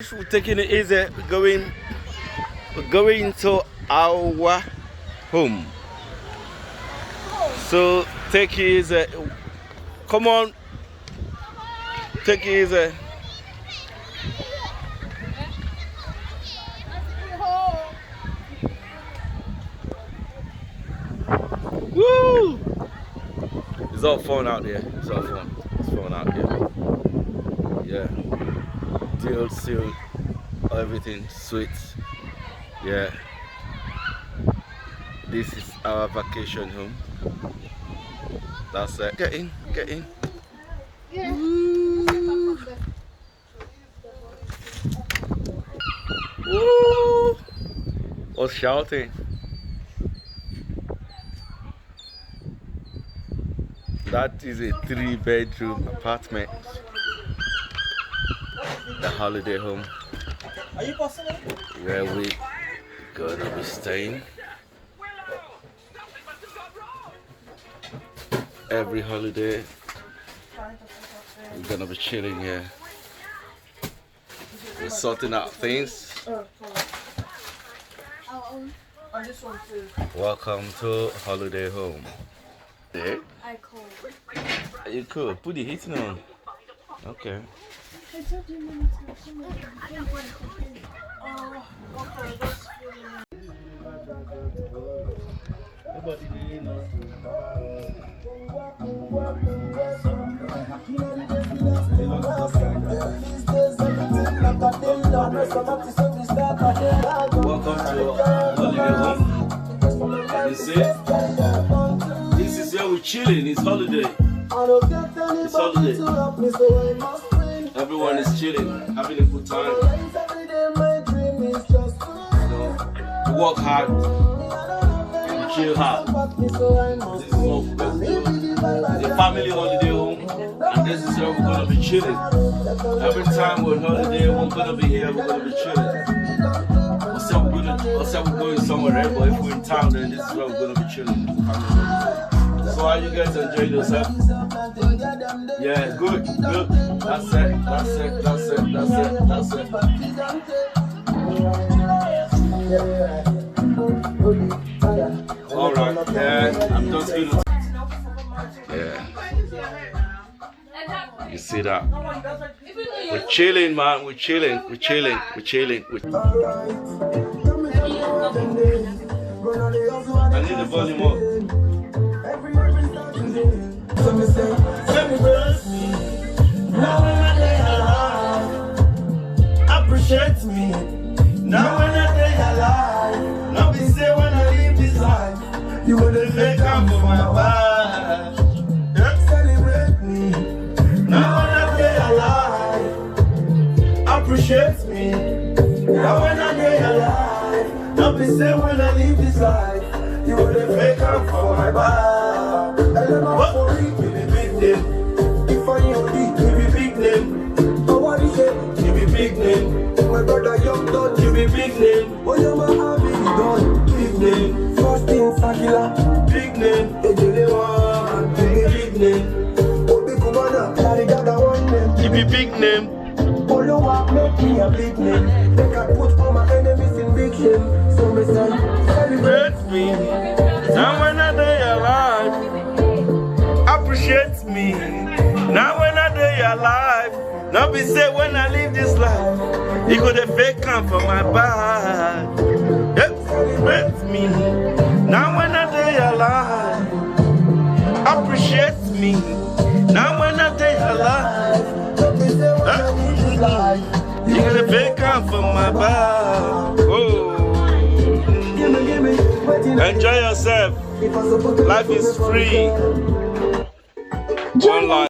We're taking it easy, going to our home. So take it easy. Come on, take it easy. Woo! It's all fun out there. It's all fun. It's fun out there. Yeah. Still, everything sweet. Yeah. This is our vacation home. That's it. Get in, get in. Yeah. Woo! Woo! What's shouting? That is a 3-bedroom apartment. The holiday home where we gonna be staying every holiday. We're gonna be chilling here. We're sorting out things. Welcome to holiday home. Yeah? I called. Are you cool? Put the heating on. Okay. I told you when it's coming. Oh, okay, that's Welcome to holiday home. As you see, this is where we're chilling. It's holiday. It's holiday. Everyone is chilling, having a good time. We work hard, we chill hard. This is what we're going to do. It's a family holiday home, and this is where we're going to be chilling. Every time we're on holiday, we're going to be here, we're going to be chilling. We're going somewhere else, but if we're in town, then this is where we're going to be chilling. So how you guys enjoying yourself? Yeah, good. That's it. Alright, yeah, I'm just gonna. Yeah. You see that? We're chilling, man. We're chilling. I need the volume up. Celebrate me now when I day alive. Appreciate me now when I day alive. Not be say when I live this life, you wouldn't make up for my wife. Celebrate me now when I day alive. Appreciate me now when I day alive. Not be say when I live this life, you wouldn't make up for my wife. What? Give me big name. If I know it, give me big name. Nobody say, give me big name. My brother young done, give me big name. Oh, you're my happy done, big name. First in Sakila, big name. Ejelewa, give me big name. Obi Kubana, carry gather one name. Give me big name. Olowa, make me a big name. They can put all my enemies in big shame. So me say, Celebrate me now when I day alive. Appreciate me now when I day alive. Not be say when I live this life, you could have fake come for my back. Celebrate me now when I day alive. Appreciate me now when I day alive. You could have fake come for my back. Oh. Enjoy yourself. Life is free. One life.